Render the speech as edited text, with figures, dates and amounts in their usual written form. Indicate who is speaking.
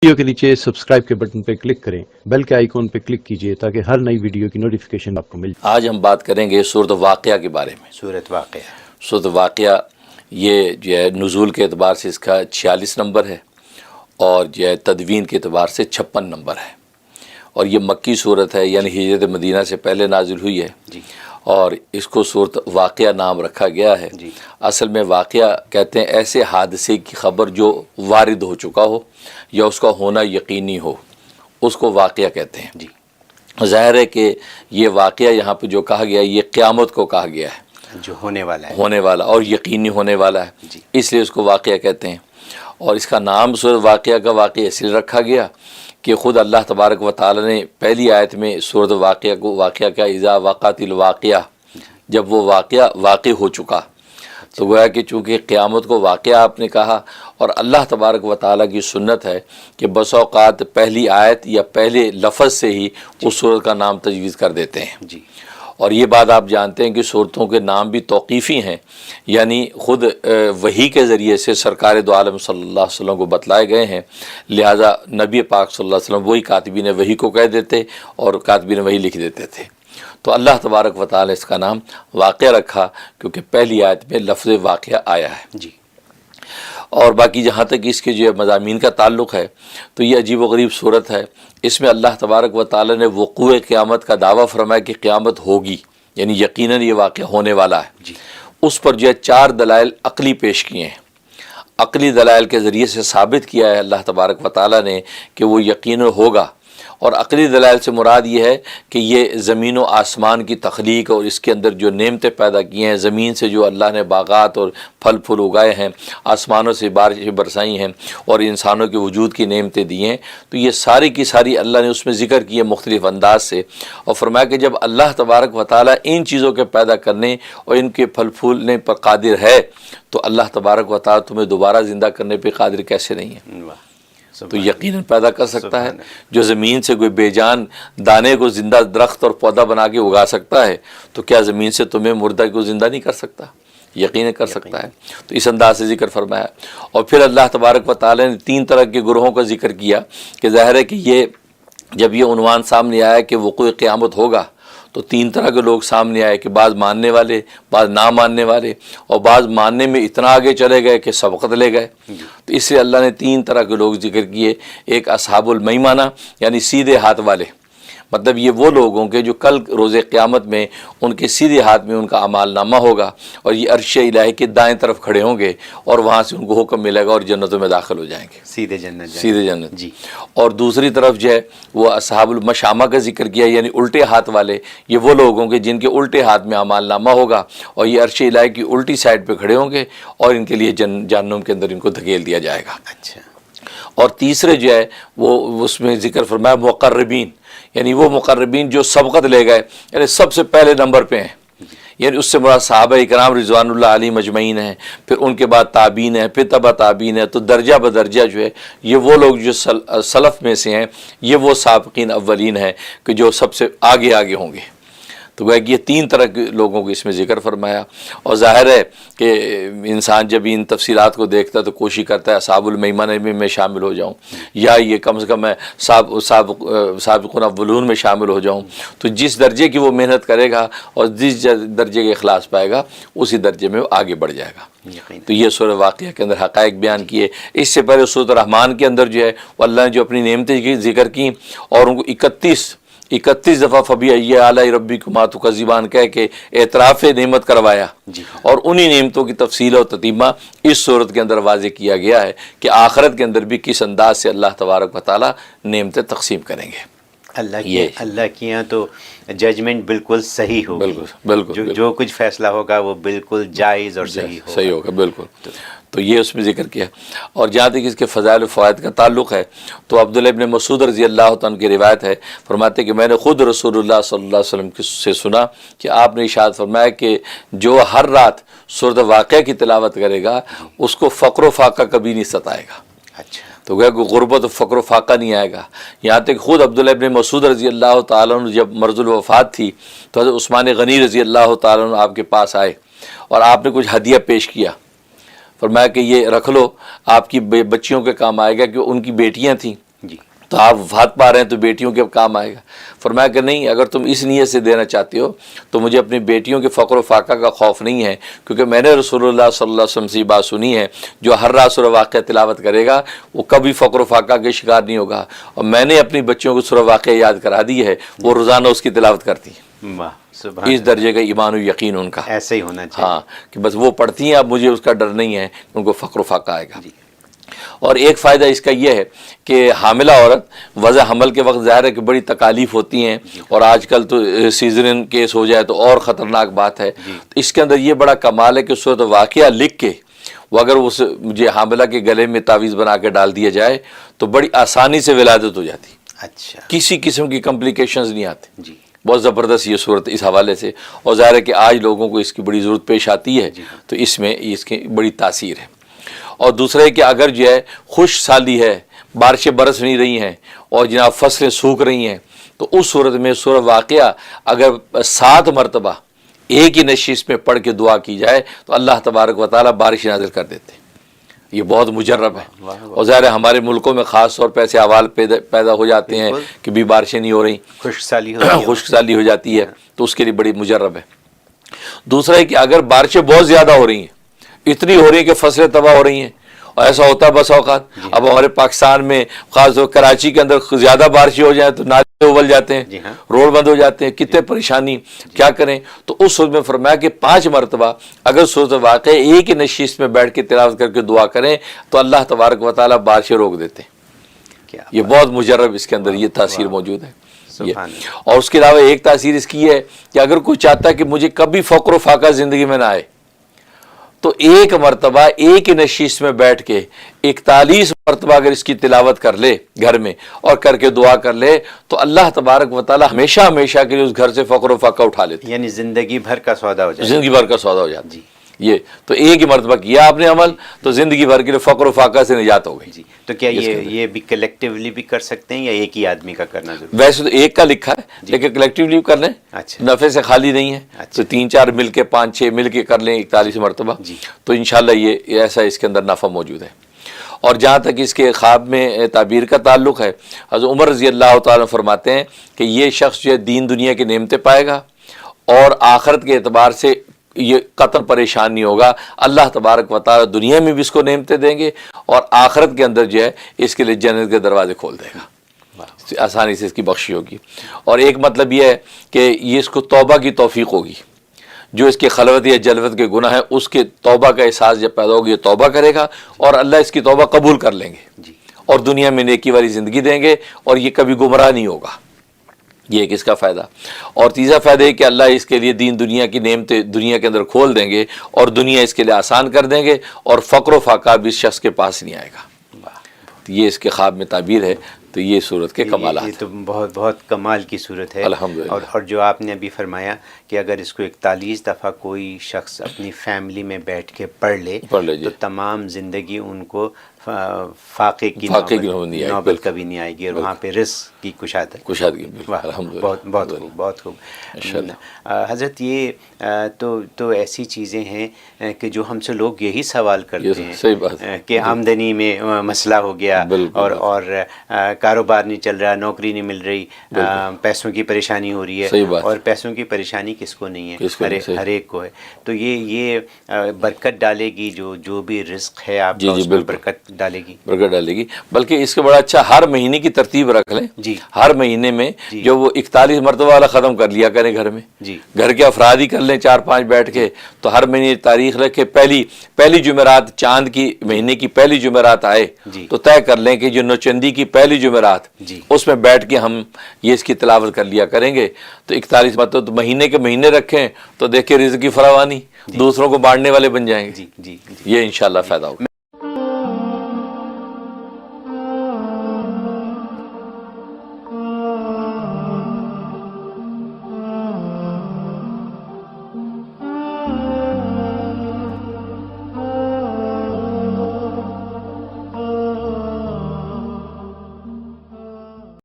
Speaker 1: Video کے نیچے subscribe کے بٹن پہ کلک کریں، بیل کے آئیکن پہ کلک کیجئے تاکہ ہر نئی ویڈیو کی نوٹیفیکیشن آپ کو مل جائے۔
Speaker 2: آج ہم بات کریں گے سورۃ واقعہ کے بارے میں۔ سورۃ واقعہ یہ جو ہے نزول کے اعتبار سے اس کا 46 نمبر ہے اور جو ہے تدوین کے اعتبار سے 56 نمبر ہے، اور یہ مکی صورت ہے، یعنی ہجرت مدینہ سے پہلے نازل ہوئی ہے اور اس کو سورۃ واقعہ نام رکھا گیا ہے۔ اصل میں واقعہ کہتے ہیں ایسے حادثے کی خبر جو وارد ہو چکا ہو یا اس کا ہونا یقینی ہو، اس کو واقعہ کہتے ہیں۔ ظاہر ہے کہ یہ واقعہ یہاں پہ جو کہا گیا ہے یہ قیامت کو کہا گیا ہے،
Speaker 3: جو ہونے والا ہے،
Speaker 2: ہونے والا اور یقینی ہونے والا ہے، اس لیے اس کو واقعہ کہتے ہیں۔ اور اس کا نام سورۃ واقعہ کا واقعہ اس لیے رکھا گیا کہ خود اللہ تبارک و تعالی نے پہلی آیت میں سورۃ واقعہ کو واقعہ کا اذا وقعت الواقعہ، جب وہ واقعہ واقع ہو چکا، تو گویا کہ چونکہ قیامت کو واقعہ آپ نے کہا، اور اللہ تبارک و تعالیٰ کی سنت ہے کہ بس اوقات پہلی آیت یا پہلے لفظ سے ہی اس سورت کا نام تجویز کر دیتے ہیں۔ اور یہ بات آپ جانتے ہیں کہ صورتوں کے نام بھی توقیفی ہیں، یعنی خود وحی کے ذریعے سے سرکار دو عالم صلی اللہ علیہ وسلم کو بتلائے گئے ہیں، لہٰذا نبی پاک صلی اللہ علیہ وسلم وہی کاتبین وحی کو کہہ دیتے اور کاتبین وحی لکھ دیتے تھے۔ تو اللہ تبارک و تعالی اس کا نام واقعہ رکھا کیونکہ پہلی آیت میں لفظ واقعہ آیا ہے۔ اور باقی جہاں تک اس کے جو مضامین کا تعلق ہے تو یہ عجیب و غریب صورت ہے۔ اس میں اللہ تبارک و تعالی نے وقوع قیامت کا دعویٰ فرمایا کہ قیامت ہوگی، یعنی یقیناً یہ واقعہ ہونے والا ہے۔ اس پر جو ہے 4 دلائل عقلی پیش کیے ہیں، عقلی دلائل کے ذریعے سے ثابت کیا ہے اللہ تبارک و تعالی نے کہ وہ یقیناً ہوگا۔ اور عقلی دلائل سے مراد یہ ہے کہ یہ زمین و آسمان کی تخلیق اور اس کے اندر جو نعمتیں پیدا کی ہیں، زمین سے جو اللہ نے باغات اور پھل پھول اگائے ہیں، آسمانوں سے بارشیں برسائی ہیں اور انسانوں کے وجود کی نعمتیں دی ہیں، تو یہ ساری کی ساری اللہ نے اس میں ذکر کی ہے مختلف انداز سے، اور فرمایا کہ جب اللہ تبارک و تعالیٰ ان چیزوں کے پیدا کرنے اور ان کے پھل پھولنے پر قادر ہے تو اللہ تبارک و تعالیٰ تمہیں دوبارہ زندہ کرنے پہ قادر کیسے نہیں ہے؟ تو یقیناً پیدا کر سکتا ہے۔ جو زمین سے کوئی بے جان دانے کو زندہ درخت اور پودا بنا کے اگا سکتا ہے تو کیا زمین سے تمہیں مردہ کو زندہ نہیں کر سکتا؟ یقیناً کر سکتا ہے۔ تو اس انداز سے ذکر فرمایا، اور پھر اللہ تبارک و تعالی نے 3 طرح کے گروہوں کا ذکر کیا کہ ظاہر ہے کہ یہ جب یہ عنوان سامنے آیا کہ وقوع قیامت ہوگا تو 3 طرح کے لوگ سامنے آئے کہ بعض ماننے والے، بعض نہ ماننے والے، اور بعض ماننے میں اتنا آگے چلے گئے کہ سبقت لے گئے۔ تو اس سے اللہ نے 3 طرح کے لوگ ذکر کیے۔ ایک اصحاب المیمنہ، یعنی سیدھے ہاتھ والے، مطلب یہ وہ لوگ ہوں گے جو کل روز قیامت میں ان کے سیدھے ہاتھ میں ان کا اعمال نامہ ہوگا اور یہ عرش الہی کے دائیں طرف کھڑے ہوں گے اور وہاں سے ان کو حکم ملے گا اور جنتوں میں داخل ہو جائیں گے،
Speaker 3: سیدھے جنت
Speaker 2: جی۔ اور دوسری طرف جو ہے وہ اصحاب المشامہ کا ذکر کیا، یعنی الٹے ہاتھ والے، یہ وہ لوگ ہوں گے جن کے الٹے ہاتھ میں اعمال نامہ ہوگا اور یہ عرش الہی کی الٹی سائڈ پہ کھڑے ہوں گے اور ان کے لیے جہنم کے اندر ان کو دھکیل دیا جائے گا۔
Speaker 3: اچھا۔
Speaker 2: اور تیسرے جو ہے وہ اس میں ذکر فرمایا مقربین، یعنی وہ مقربین جو سبقت لے گئے، یعنی سب سے پہلے نمبر پہ ہیں، یعنی اس سے مراد صحابہ اکرام رضوان اللہ علیہ مجمعین ہیں، پھر ان کے بعد تابعین ہیں، پھر تبع تابعین ہیں، تو درجہ بدرجہ جو ہے یہ وہ لوگ جو سلف میں سے ہیں، یہ وہ سابقین اولین ہیں کہ جو سب سے آگے آگے ہوں گے۔ تو گویا کہ یہ 3 طرح کے لوگوں کو اس میں ذکر فرمایا، اور ظاہر ہے کہ انسان جب ان تفصیلات کو دیکھتا ہے تو کوشش کرتا ہے اصحاب المیمنہ میں شامل ہو جاؤں، یا یہ کم سے کم میں سابقون اولون میں شامل ہو جاؤں۔ تو جس درجے کی وہ محنت کرے گا اور جس درجے کے اخلاص پائے گا اسی درجے میں وہ آگے بڑھ جائے گا۔ تو یہ سورہ واقعہ کے اندر حقائق بیان کیے۔ اس سے پہلے سورۃ الرحمن کے اندر جو ہے وہ اللہ نے جو اپنی نعمتیں کی ذکر کی اور ان کو 31 دفعہ فبأي آلاء ربكما تكذبان کہہ کے اعتراف نعمت کروایا، اور انہی نعمتوں کی تفصیل اور تتمہ اس صورت کے اندر واضح کیا گیا ہے کہ آخرت کے اندر بھی کس انداز سے اللہ تبارک و تعالی نعمتیں تقسیم کریں گے۔
Speaker 3: اللہ کی یہاں تو ججمنٹ بالکل صحیح ہوگی،
Speaker 2: بالکل
Speaker 3: جو کچھ فیصلہ ہوگا وہ بالکل جائز اور صحیح
Speaker 2: ہوگا، بالکل۔ تو یہ اس میں ذکر کیا۔ اور جہاں تک اس کے فضائل و فوائد کا تعلق ہے تو عبداللہ ابن مسعود رضی اللہ عنہ کی روایت ہے، فرماتے کہ میں نے خود رسول اللہ صلی اللہ علیہ وسلم سے سنا کہ آپ نے ارشاد فرمایا کہ جو ہر رات سورۃ واقعہ کی تلاوت کرے گا اس کو فقر و فاقہ کبھی نہیں ستائے گا۔
Speaker 3: اچھا۔
Speaker 2: تو گویا کہ غربت و فقر و فاقہ نہیں آئے گا۔ یہاں تک خود عبداللہ ابن مسعود رضی اللہ تعالیٰ عنہ جب مرض الوفات تھی تو حضرت عثمان غنی رضی اللہ تعالیٰ عنہ آپ کے پاس آئے اور آپ نے کچھ ہدیہ پیش کیا، فرمایا کہ یہ رکھ لو، آپ کی بچیوں کے کام آئے گا، کہ ان کی بیٹیاں تھیں تو آپ وفات پا رہے ہیں تو بیٹیوں کے کام آئے گا. فرمایا کہ نہیں، اگر تم اس نیت سے دینا چاہتے ہو تو مجھے اپنی بیٹیوں کے فقر و فاقہ کا خوف نہیں ہے، کیونکہ میں نے رسول اللہ صلی اللہ علیہ وسلم سے یہ بات سنی ہے، جو ہر رات سورہ واقعہ تلاوت کرے گا وہ کبھی فقر و فاقہ کے شکار نہیں ہوگا. اور میں نے اپنی بچیوں کو سورہ واقعہ یاد کرا دی ہے، وہ روزانہ اس کی تلاوت کرتی ہیں.
Speaker 3: واہ سبحان
Speaker 2: اس درجے کا ایمان و یقین ان کا.
Speaker 3: ایسا ہی ہونا چاہیے.
Speaker 2: ہاں کہ بس وہ پڑھتی ہیں، اب مجھے اس کا ڈر نہیں ہے، ان کو فقر و فاقہ آئے گا.
Speaker 3: جی.
Speaker 2: اور ایک فائدہ اس کا یہ ہے کہ حاملہ عورت وضع حمل کے وقت ظاہر ہے کہ بڑی تکالیف ہوتی ہیں، اور آج کل تو سیزرین کیس ہو جائے تو اور خطرناک بات ہے. اس کے اندر یہ بڑا کمال ہے کہ صورت واقعہ لکھ کے وہ اگر اس مجھے حاملہ کے گلے میں تعویذ بنا کے ڈال دیا جائے تو بڑی آسانی سے ولادت ہو جاتی،
Speaker 3: اچھا
Speaker 2: کسی قسم کی کمپلیکیشنز نہیں آتے.
Speaker 3: جی
Speaker 2: بہت زبردست یہ صورت اس حوالے سے. اور ظاہر ہے کہ آج لوگوں کو اس کی بڑی ضرورت پیش آتی ہے، تو اس میں اس کی بڑی تاثیر ہے. اور دوسرا ہے کہ اگر جو ہے خشک سالی ہے، بارشیں برس نہیں رہی ہیں اور جناب فصلیں سوکھ رہی ہیں، تو اس صورت میں سورہ واقعہ اگر 7 مرتبہ ایک ہی نشست میں پڑھ کے دعا کی جائے تو اللہ تبارک و تعالیٰ بارش نازل کر دیتے ہیں. یہ بہت مجرب ہے. اور ظاہر ہے ہمارے ملکوں میں خاص طور پہ ایسے احوال پیدا ہو جاتے ہیں کہ بھی بارشیں نہیں ہو رہی،
Speaker 3: خشک سالی
Speaker 2: ہو جاتی ہے، تو اس کے لیے بڑی مجرب ہے. دوسرا ہے کہ اگر بارشیں بہت زیادہ ہو رہی ہیں، اتنی ہو رہی ہیں کہ فصلیں تباہ ہو رہی ہیں، اور ایسا ہوتا ہے بس اوقات. اب ہمارے پاکستان میں خاص طور کراچی کے اندر زیادہ بارشیں ہو جائیں تو نالے ابل جاتے ہیں، روڈ بند ہو جاتے ہیں، کتنے پریشانی، کیا کریں. تو اس صورت میں فرمایا کہ 5 مرتبہ اگر صورت واقع ایک ہی نشست میں بیٹھ کے تلاوت کر کے دعا کریں تو اللہ تبارک و تعالیٰ بارشیں روک دیتے ہیں. یہ بہت مجرب اس کے اندر یہ تاثیر موجود ہے. اور اس کے علاوہ ایک تاثیر اس کی ہے کہ اگر کوئی چاہتا ہے کہ مجھے کبھی فقر و فاقہ زندگی میں نہ آئے تو ایک مرتبہ ایک ہی نشست میں بیٹھ کے 41 مرتبہ اگر اس کی تلاوت کر لے گھر میں اور کر کے دعا کر لے تو اللہ تبارک و تعالیٰ ہمیشہ ہمیشہ کے لیے اس گھر سے فقر و فاقہ اٹھا لیتے ہیں.
Speaker 3: یعنی زندگی بھر کا سودا ہو جائے.
Speaker 2: زندگی بھر کا سودا ہو جاتا.
Speaker 3: جی
Speaker 2: یہ تو ایک ہی مرتبہ کیا آپ نے عمل تو زندگی بھر کے لیے فقر و فاقہ سے نجات ہو گئی.
Speaker 3: جی. تو کیا یہ بھی کلیکٹیولی بھی کر سکتے ہیں یا ایک ہی آدمی کا کرنا ضروری؟
Speaker 2: ویسے تو ایک کا لکھا ہے لیکن کلیکٹیولی کر لیں،
Speaker 3: اچھا
Speaker 2: نفع سے خالی نہیں ہے. تو 3-4 مل کے 5-6 مل کے کر لیں 41 مرتبہ، تو انشاءاللہ یہ ایسا اس کے اندر نفع موجود ہے. اور جہاں تک اس کے خواب میں تعبیر کا تعلق ہے، حضرت عمر رضی اللہ تعالیٰ فرماتے ہیں کہ یہ شخص جو ہے دین دنیا کی نعمتیں پائے گا اور آخرت کے اعتبار سے یہ قطر پریشان نہیں ہوگا. اللہ تبارک و تعالیٰ دنیا میں بھی اس کو نعمتیں دیں گے اور آخرت کے اندر جو ہے اس کے لیے جنت کے دروازے کھول دے گا، آسانی سے اس کی بخشی ہوگی. اور ایک مطلب یہ ہے کہ یہ اس کو توبہ کی توفیق ہوگی. جو اس کے خلوت یا جلوت کے گناہ ہیں اس کے توبہ کا احساس جب پیدا ہوگی یہ توبہ کرے گا اور اللہ اس کی توبہ قبول کر لیں گے اور دنیا میں نیکی والی زندگی دیں گے اور یہ کبھی گمراہ نہیں ہوگا. یہ ایک اس کا فائدہ. اور تیسرا فائدہ ہے کہ اللہ اس کے لیے دین دنیا کی نعمتیں دنیا کے اندر کھول دیں گے اور دنیا اس کے لیے آسان کر دیں گے اور فقر و فاقہ بھی اس شخص کے پاس نہیں آئے گا. یہ اس کے خواب میں تعبیر ہے. تو یہ صورت کے کمالات
Speaker 3: یہ تو بہت بہت کمال کی صورت ہے
Speaker 2: الحمدللہ.
Speaker 3: اور جو آپ نے ابھی فرمایا کہ اگر اس کو 41 دفعہ کوئی شخص اپنی فیملی میں بیٹھ کے پڑھ لے تو تمام زندگی ان کو فاقے کی نوبت کبھی نہیں آئے گی اور وہاں پہ رزق کی
Speaker 2: کشادگی.
Speaker 3: بہت خوب. حضرت یہ تو ایسی چیزیں ہیں کہ جو ہم سے لوگ یہی سوال کرتے ہیں کہ آمدنی میں مسئلہ ہو گیا اور کاروبار نہیں چل رہا، نوکری نہیں مل رہی، پیسوں کی پریشانی ہو رہی ہے. اور پیسوں کی پریشانی کس کو نہیں ہے؟ ہر ایک کو ہے. تو یہ برکت ڈالے گی، جو بھی رزق ہے آپ کا اس میں برکت ڈالے گی.
Speaker 2: بلکہ اس کے بڑا اچھا ہر مہینے کی ترتیب رکھ لیں. ہر مہینے میں جو وہ 41 مرتبہ والا ختم کر لیا کریں گھر میں. گھر کے افراد ہی کر لیں 4-5 بیٹھ کے. تو ہر مہینے تاریخ رکھ کے پہلی جمعرات چاند کی مہینے کی پہلی جمعرات آئے تو طے کر لیں کہ جو نوچندی کی پہلی جمعرات اس میں بیٹھ کے ہم یہ اس کی تلاوت کر لیا کریں گے. تو 41 مرتبہ مہینے کے مہینے رکھیں تو دیکھیں رزق کی فراوانی دوسروں کو بانٹنے والے بن جائیں گے. یہ انشاءاللہ فائدہ ہوگا.